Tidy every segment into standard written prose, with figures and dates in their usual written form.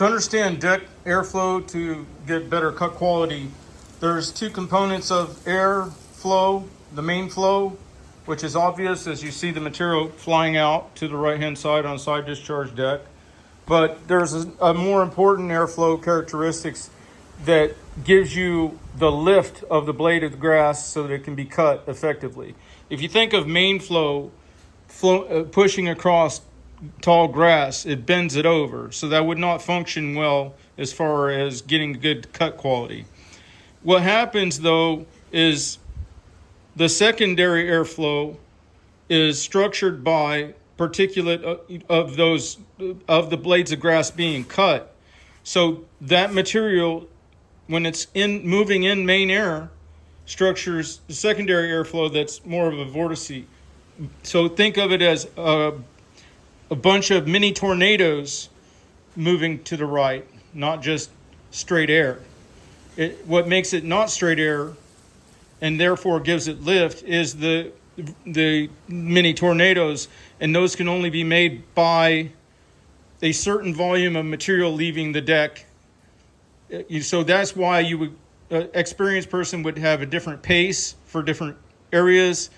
To understand deck airflow to get better cut quality, there's two components of airflow. The main flow, which is obvious as you see the material flying out to the right-hand side on a side discharge deck. But there's a more important airflow characteristics that gives you the lift of the blade of the grass so that it can be cut effectively. If you think of main flow, pushing across tall grass, it bends it over. So that would not function well as far as getting good cut quality. What happens though is the secondary airflow is structured by particulate of the blades of grass being cut. So that material, when it's moving in main air, structures the secondary airflow that's more of a vortice. So think of it as a bunch of mini tornadoes moving to the right, not just straight air. What makes it not straight air and therefore gives it lift is the mini tornadoes, and those can only be made by a certain volume of material leaving the deck. So that's why you would experienced person would have a different pace for different areas,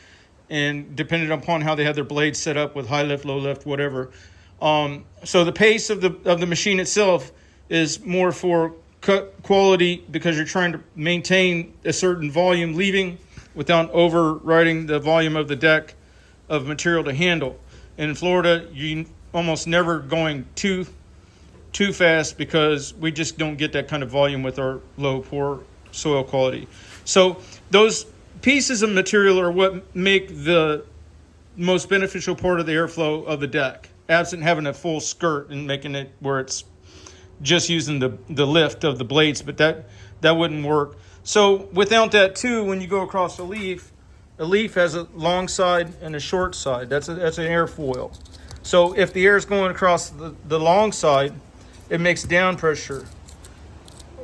and depending upon how they had their blades set up with high lift, low lift, whatever. So the pace of the machine itself is more for cut quality because you're trying to maintain a certain volume leaving without overriding the volume of the deck of material to handle. And in Florida, you almost never going too fast because we just don't get that kind of volume with our low poor soil quality. So those pieces of material are what make the most beneficial part of the airflow of the deck, absent having a full skirt and making it where it's just using the lift of the blades, but that wouldn't work. So without that too, when you go across a leaf has a long side and a short side. That's an airfoil. So if the air is going across the long side, it makes down pressure.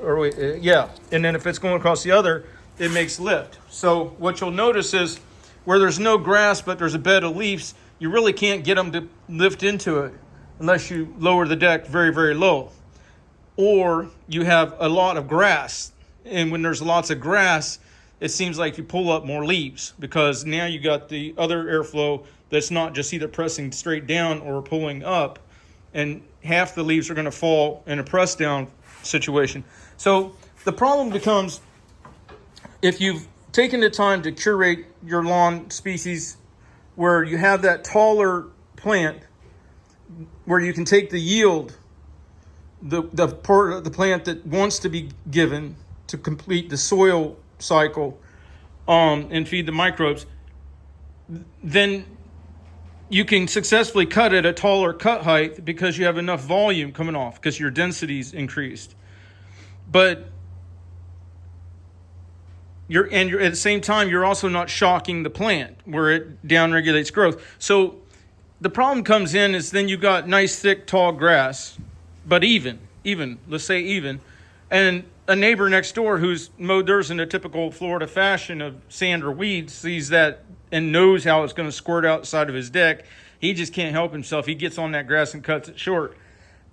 And then if it's going across the other, it makes lift. So what you'll notice is where there's no grass but there's a bed of leaves, you really can't get them to lift into it unless you lower the deck very, very low. Or you have a lot of grass. And when there's lots of grass, it seems like you pull up more leaves because now you got the other airflow that's not just either pressing straight down or pulling up. And half the leaves are going to fall in a press down situation. So the problem becomes if you've taken the time to curate your lawn species where you have that taller plant where you can take the yield, the part of the plant that wants to be given to complete the soil cycle and feed the microbes, then you can successfully cut at a taller cut height because you have enough volume coming off because your density's increased. But you're at the same time, you're also not shocking the plant where it downregulates growth. So the problem comes in is then you've got nice, thick, tall grass, but even, let's say even, and a neighbor next door who's mowed theirs in a typical Florida fashion of sand or weeds sees that and knows how it's going to squirt outside of his deck. He just can't help himself. He gets on that grass and cuts it short.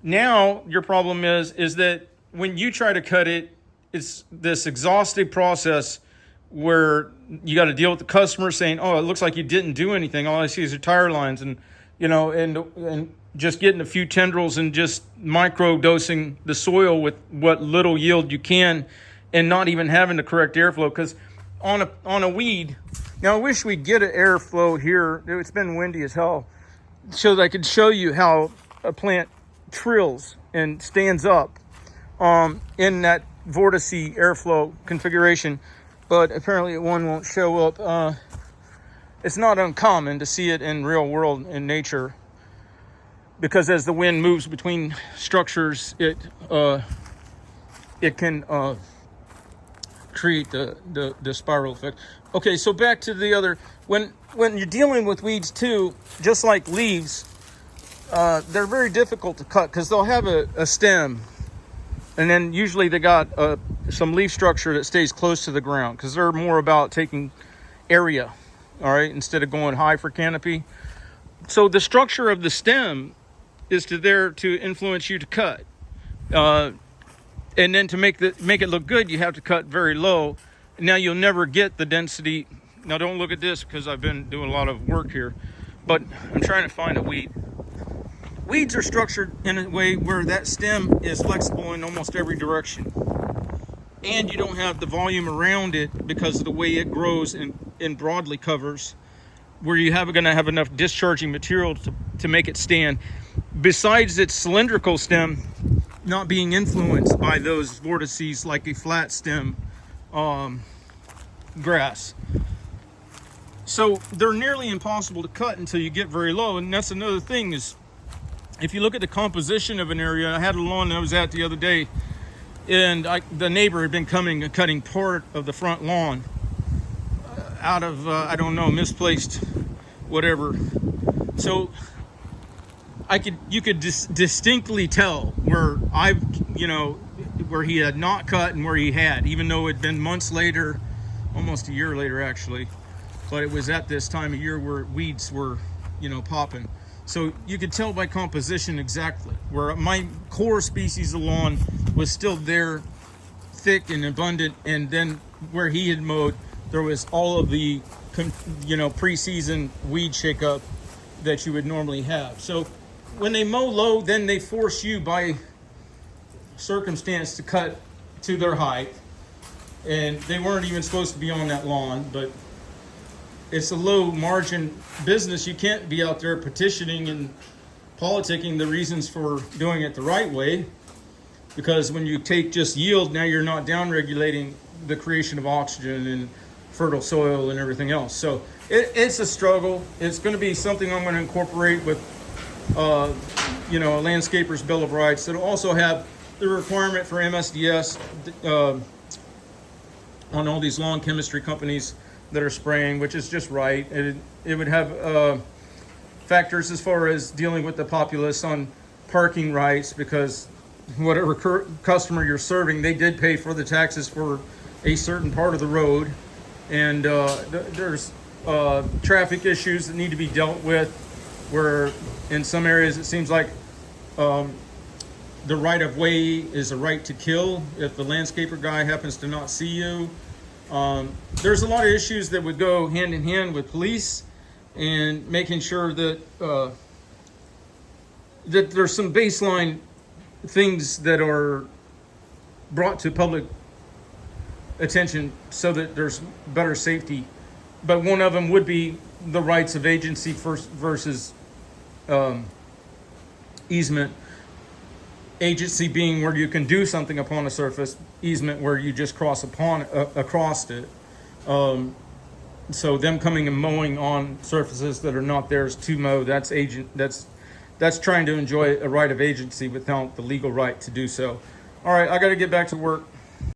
Now your problem is that when you try to cut it, it's this exhaustive process where you got to deal with the customer saying, "Oh, it looks like you didn't do anything. All I see is your tire lines," and and just getting a few tendrils and just micro dosing the soil with what little yield you can, and not even having the correct airflow. Because on a weed, now I wish we'd get an airflow here. It's been windy as hell, so that I could show you how a plant trills and stands up in that vortice airflow configuration. But apparently one won't show up. It's not uncommon to see it in real world in nature because as the wind moves between structures, it can create the spiral effect. Okay, so back to the other. When you're dealing with weeds too, just like leaves, they're very difficult to cut because they'll have a stem. And then usually they got some leaf structure that stays close to the ground because they're more about taking area, all right, instead of going high for canopy. So the structure of the stem is there to influence you to cut. And then to make it look good, you have to cut very low. Now you'll never get the density. Now don't look at this because I've been doing a lot of work here, but I'm trying to find a weed. Weeds are structured in a way where that stem is flexible in almost every direction. And you don't have the volume around it because of the way it grows and broadly covers, where you going to have enough discharging material to make it stand. Besides its cylindrical stem not being influenced by those vortices like a flat stem grass. So they're nearly impossible to cut until you get very low. And that's another thing is, if you look at the composition of an area, I had a lawn I was at the other day, and the neighbor had been coming and cutting part of the front lawn out of, I don't know, misplaced whatever. So you could distinctly tell where where he had not cut and where he had, even though it'd been months later, almost a year later actually, but it was at this time of year where weeds were, popping. So you could tell by composition exactly where my core species of lawn was still there, thick and abundant, and then where he had mowed, there was all of the, pre-season weed shakeup that you would normally have. So when they mow low, then they force you by circumstance to cut to their height, and they weren't even supposed to be on that lawn, but it's a low margin business. You can't be out there petitioning and politicking the reasons for doing it the right way, because when you take just yield, now you're not down regulating the creation of oxygen and fertile soil and everything else. So it's a struggle. It's going to be something I'm going to incorporate with a landscaper's bill of rights. It'll also have the requirement for MSDS on all these lawn chemistry companies that are spraying, which is just right. It would have factors as far as dealing with the populace on parking rights, because whatever customer you're serving, they did pay for the taxes for a certain part of the road, and there's traffic issues that need to be dealt with, where in some areas it seems like the right of way is a right to kill if the landscaper guy happens to not see you. There's a lot of issues that would go hand in hand with police and making sure that that there's some baseline things that are brought to public attention so that there's better safety. But one of them would be the rights of agency first versus easement. Agency being where you can do something upon a surface, easement where you just cross across it. So them coming and mowing on surfaces that are not theirs to mow, that's trying to enjoy a right of agency without the legal right to do so. All right, I got to get back to work.